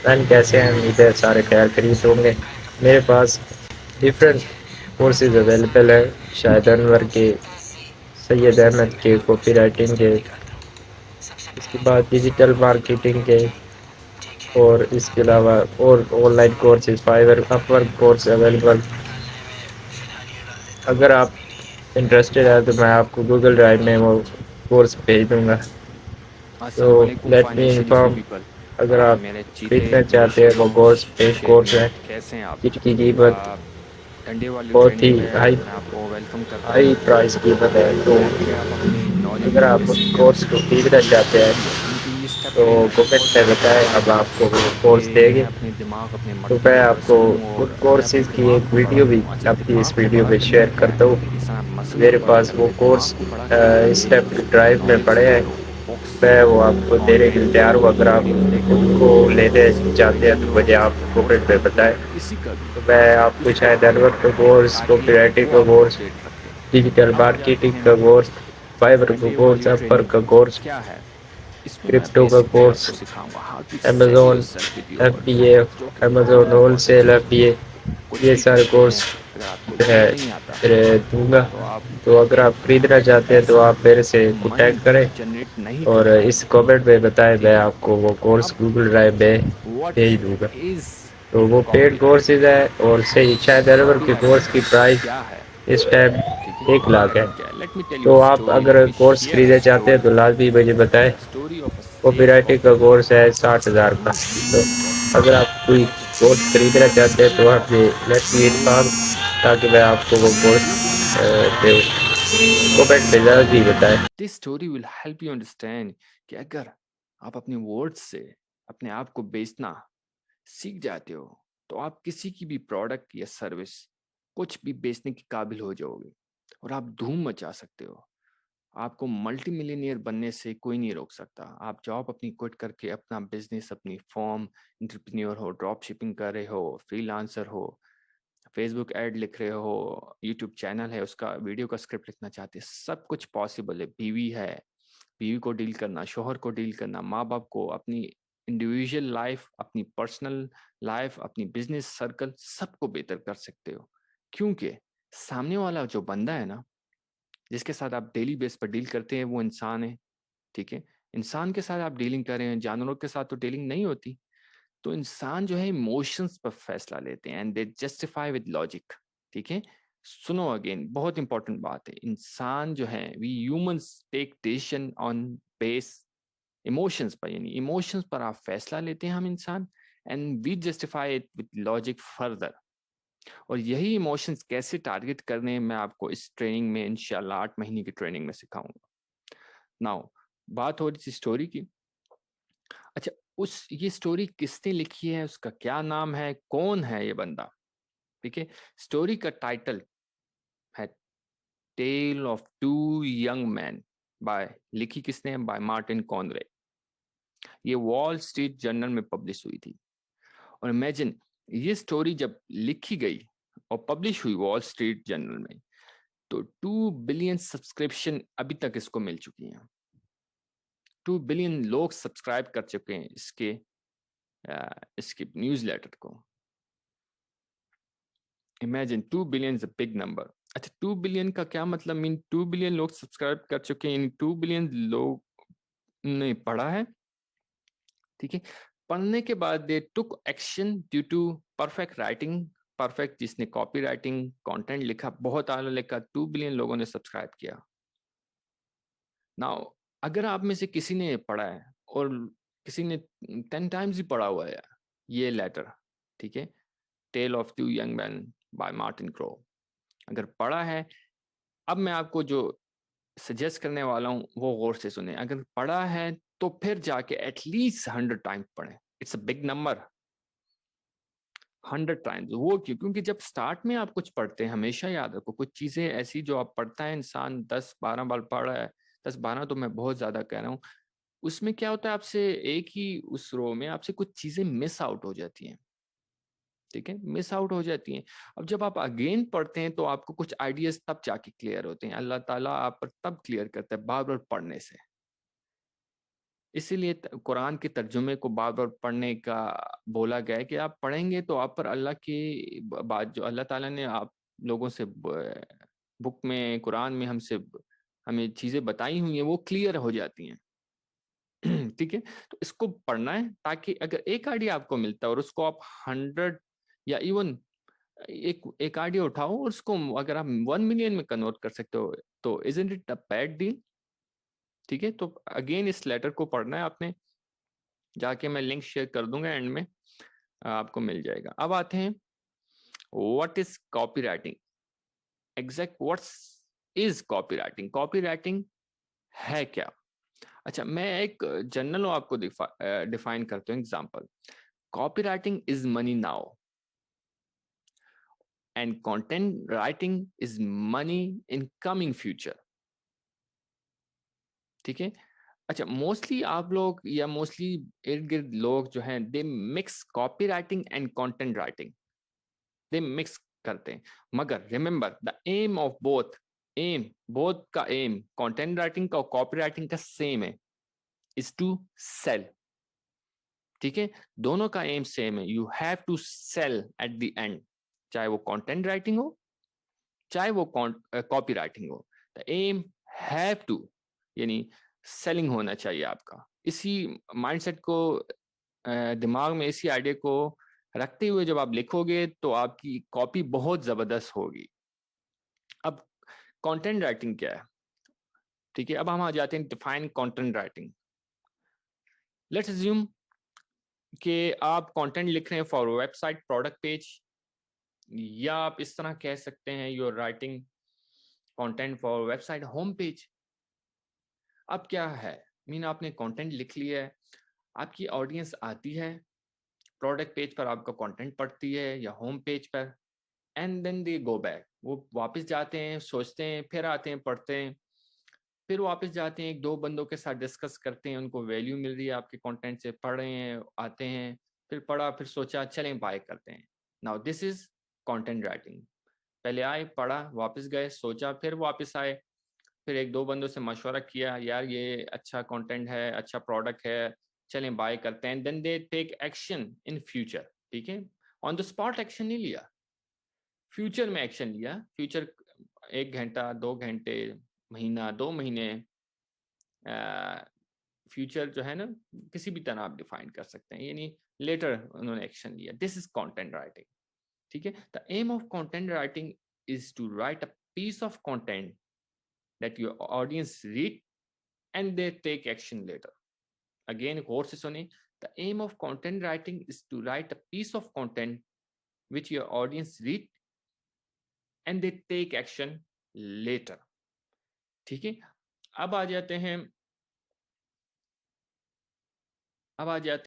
Ma'am कैसे हैं? उम्मीद है सारे खैर खरीद होंगे। मेरे पास डिफरेंट कोर्सेज अवेलेबल है, शाहिद अनवर के, सैयद अहमद के, कॉपी राइटिंग के, इसके बाद डिजिटल मार्केटिंग के, और इसके अलावा और online courses Fiverr Upwork course available. अगर आप इंटरेस्टेड है तो मैं आपको गूगल ड्राइव में वो कोर्स भेज दूंगा। तो अस्सलाम वालेकुम let me financial issue inform, people. अगर आप मेरे चीते, खरीदना मेरे चाहते हैं वो शेरों, कोर्स, पेड कोर्स शेरनियों, है कैसे हैं आप? जिसकी कीमत डंडे वाली बहुत ही ट्रेनिंग में हाई मैं आपको वेलकम करता हाई हूँ, प्राइस कीमत है। तो बैठ के आप अपनी नॉलेज अगर को आप उस रिसीव करें, कोर्स को खरीदना चाहते हैं क्योंकि ये स्टेप तो लेना कमेंट बहुत में इम्पोर्टेंट बताएं, बात अब है आपको वो कि कोर्स मैं देंगे। अपने दिमाग, अपने तो मगज मैं को आपको रसूं उन और मैं अपने कोर्सेज की दिमाग एक को बड़ा वीडियो भी करूं। अच्छा, अपनी दिमाग इस को वीडियो बड़ा में करना शेयर क्या करता है? हूँ। इंसान मसल को मेरे बड़ा पास वो करे। कोर्स दिमाग को बड़ा करना ये है स्टेप कि उसमें ड्राइव में नॉलेज पड़े स्टोर हैं, हो, बुक्स, मैं वो आपको देने के लिए कंटेंट, तैयार हूँ। अगर आप वीडियोस देखें, उनको लेने चाहते हैं तो मुझे आप कोर्स कमेंट में खरीद बताएं। लें, किसी का भी। तो मैं आपको उसका शायद बहुत नेटवर्क का इंपॉर्टेंट है कोर्स, ताकि कॉपीराइटिंग वो का आपको कोर्स, अपडेट रखे। डिजिटल अब आ जाते मार्केटिंग हैं का कोर्स, फाइवर का डंडे कोर्स, वाली अपवर्क ट्रेनिंग का कोर्स, क्या है। इसमें मैं क्रिप्टो का बेसिक से कोर्स, आपको सिखाऊंगा how to sell Amazon yourself with your words, FBA, जो कि बहुत अमेज़न इंपॉर्टेंट होलसेल चीज़ है। एफबीए, कुछ ये भी सारे करते कोर्स हैं, अगर आपको जो है ये नहीं आता दूंगा। तो आप तो अगर आप खरीदना चाहते हैं तो पैसा, आप मेरे से मनी कॉन्टैक्ट करें जनरेट नहीं और कर इस पाएंगे। कमेंट में बताएं, मैं ठीक है। आपको वो कोर्स अब गूगल ड्राइव में व्हाट भेज दूंगा। इज तो वो पेड कॉपी राइटिंग? कोर्सेज है और सही शायद अरवर कॉपी के कोर्स राइटिंग की प्राइस क्या है? इस टाइम ठीक है, 1 लाख है। कॉपी राइटिंग क्या है? लेट मी टेल यू तो अ आप स्टोरी। अगर let me course share a खरीदना चाहते हैं स्टोरी, तो लाजमी मुझे बताएं। Story of a copy sales writing का कॉपी कोर्स राइटर। है 60,000 हु का। इज तो डूइंग कॉपी अगर राइटिंग? आप कोई कोर्स खरीदना चाहते हैं तो आप ये लेट मी वो इन्फॉर्म, ताकि मैं आपको वो कोर्स 2 बिलियन दूँ। सब्सक्राइबर्स हैं। कमेंट में जल्दी बताएं। This story will help you understand कि अगर आप अपने वर्ड्स से अपने आप को बेचना सीख जाते हो तो आप किसी की भी प्रोडक्ट या सर्विस कुछ भी बेचने के काबिल हो जाओगे और आप धूम मचा सकते हो। आपको मल्टी मिलियनियर बनने से कोई नहीं रोक सकता। आप जॉब अपनी क्विट करके अपना बिजनेस, अपनी फॉर्म, एंटरप्रेन्योर हो, ड्रॉप शिपिंग कर रहे हो, फ्रीलांसर हो, फेसबुक ऐड लिख रहे हो, यूट्यूब चैनल है उसका वीडियो का स्क्रिप्ट लिखना चाहते हैं, सब कुछ पॉसिबल है। बीवी है, बीवी को डील करना, शोहर को डील करना, माँ बाप को, अपनी इंडिविजुअल लाइफ, अपनी पर्सनल लाइफ, अपनी बिजनेस सर्कल, सबको बेहतर कर सकते हो। क्योंकि सामने वाला जो बंदा है ना, जिसके साथ आप डेली बेस पर डील करते हैं, वो इंसान है। ठीक है। इंसान के साथ आप डीलिंग कर रहे हैं, जानवरों के साथ तो डीलिंग नहीं होती। तो इंसान जो है इमोशंस पर फैसला लेते हैं and they justify with logic. ठीक है। सुनो अगेन, बहुत इंपॉर्टेंट बात है। इंसान जो है, we humans take decision on base emotions पर, यानी इमोशंस पर आप फैसला लेते हैं हम इंसान, and we justify it with logic further. और यही इमोशंस कैसे टारगेट करने हैं, मैं आपको इस ट्रेनिंग में इंशाल्लाह 8 महीने की ट्रेनिंग में सिखाऊंगा। नाउ, बात हो रही थी स्टोरी की। अच्छा, उस ये स्टोरी किसने लिखी है, उसका क्या नाम है, कौन है ये बंदा? ठीक है। स्टोरी का टाइटल है tale of two young man. By, लिखी किसने है? By Martin Conroy. ये वॉल स्ट्रीट जर्नल में पब्लिश हुई थी। और इमेजिन, ये स्टोरी जब लिखी गई और पब्लिश हुई वॉल स्ट्रीट जर्नल में, तो 2 बिलियन सब्सक्रिप्शन अभी तक इसको मिल चुकी हैं। 2 बिलियन लोग सब्सक्राइब कर चुके हैं इसके न्यूज लेटर को। Imagine, 2 billion is a big number. अच्छा, 2 बिलियन का क्या मतलब? मीन 2 बिलियन लोग सब्सक्राइब कर चुके हैं, यानी 2 बिलियन लोग ने पढ़ा है। ठीक है। पढ़ने के बाद they took action due to perfect writing. Perfect, जिसने कॉपी राइटिंग कंटेंट लिखा, बहुत आला लिखा, 2 बिलियन लोगों ने सब्सक्राइब किया। नाउ, अगर आप में से किसी ने पढ़ा है और किसी ने 10 टाइम्स भी पढ़ा हुआ है ये लेटर, ठीक है, tale of two young man by Martin Crow, अगर पढ़ा है, अब मैं आपको जो सजेस्ट करने वाला हूँ वो गौर से सुने। अगर पढ़ा है तो फिर जाके एटलीस्ट 100 टाइम्स पढ़े। It's a big number. 100 times. वो क्यों? क्योंकि जब स्टार्ट में आप कुछ पढ़ते हैं, हमेशा याद रखो, कुछ चीजें ऐसी जो आप पढ़ता है इंसान 10-12 बार पढ़ रहा है, 10-12 तो मैं बहुत ज्यादा कह रहा हूँ, उसमें क्या होता है, आपसे एक ही उस रो में आपसे कुछ चीजें मिस आउट हो जाती हैं। ठीक है, मिस आउट हो जाती हैं। अब जब आप अगेन पढ़ते हैं तो आपको कुछ आइडियाज तब जाके क्लियर होते हैं। अल्लाह ताला आप पर तब क्लियर करता है बार बार पढ़ने से। इसीलिए कुरान के तर्जुमे को बार बार पढ़ने का बोला गया है कि आप पढ़ेंगे तो आप पर अल्लाह की बात जो अल्लाह ताला ने आप लोगों से बुक में कुरान में हमें चीजें बताई हुई हैं वो क्लियर हो जाती हैं। ठीक है, तो इसको पढ़ना है ताकि अगर एक आइडिया आपको मिलता है और उसको आप 100 या इवन एक एक आइडिया उठाओ और उसको अगर आप 1 मिलियन में कन्वर्ट कर सकते हो तो isn't it a bad deal. ठीक है, तो अगेन इस लेटर को पढ़ना है आपने, जाके मैं लिंक शेयर कर दूंगा एंड में, आपको मिल जाएगा। अब आते हैं what is copy writing, exact what's is copy writing, copy writing है क्या। अच्छा, मैं एक जनरल आपको डिफाइन करता हूँ example. Copy writing is money now and content writing is money in coming future. ठीक है, अच्छा मोस्टली आप लोग या मोस्टली इर्द गिर्द लोग जो हैं they mix copy writing and content writing, they mix करते हैं। मगर remember the aim of both, aim both का एम कंटेंट राइटिंग का और कॉपी राइटिंग का सेम है, इज टू सेल। ठीक है, दोनों का एम सेम है, you have to sell at the end, चाहे वो कंटेंट राइटिंग हो चाहे वो कॉपी राइटिंग हो, द एम हैव टू, यानी सेलिंग होना चाहिए आपका। इसी माइंडसेट को दिमाग में, इसी आइडिया को रखते हुए जब आप लिखोगे तो आपकी कॉपी बहुत जबरदस्त होगी। अब कंटेंट राइटिंग क्या है, ठीक है, अब हम आ जाते हैं define content writing. Let's assume कि आप कंटेंट लिख रहे हैं फॉर वेबसाइट प्रोडक्ट पेज, या आप इस तरह कह सकते हैं you are writing content for website home page. अब क्या है, मीन आपने कंटेंट लिख लिया है, आपकी ऑडियंस आती है प्रोडक्ट पेज पर, आपका कंटेंट पढ़ती है या होम पेज पर, and then they go back, वो वापस जाते हैं, सोचते हैं, फिर आते हैं, पढ़ते हैं, फिर वापस जाते हैं, एक दो बंदों के साथ डिस्कस करते हैं, उनको वैल्यू मिल रही है आपके कंटेंट से, पढ़ रहे हैं, आते हैं, फिर पढ़ा, फिर सोचा चलें बाय करते हैं। Now this is content writing. पहले आए, पढ़ा, वापस गए, सोचा, फिर वापस आए, फिर एक दो बंदों से मशवरा किया, यार ये अच्छा कंटेंट है, अच्छा प्रोडक्ट है, चलें बाय करते हैं, then they take action in future. ठीक है, ऑन द स्पॉट एक्शन नहीं लिया, फ्यूचर में एक्शन लिया। फ्यूचर 1 घंटा, 2 घंटे, महीना, 2 महीने, फ्यूचर जो है ना किसी भी तरह आप डिफाइन कर सकते हैं, यानी लेटर उन्होंने एक्शन लिया, दिस इज कंटेंट राइटिंग। ठीक है, the aim of content writing is to write a piece of content that your audience read and they take action later. Again गौर से सुने, the aim of content writing is to write a piece of content which your audience read and they take action later। ठीक है, अब आ जाते हैं अब आ जाते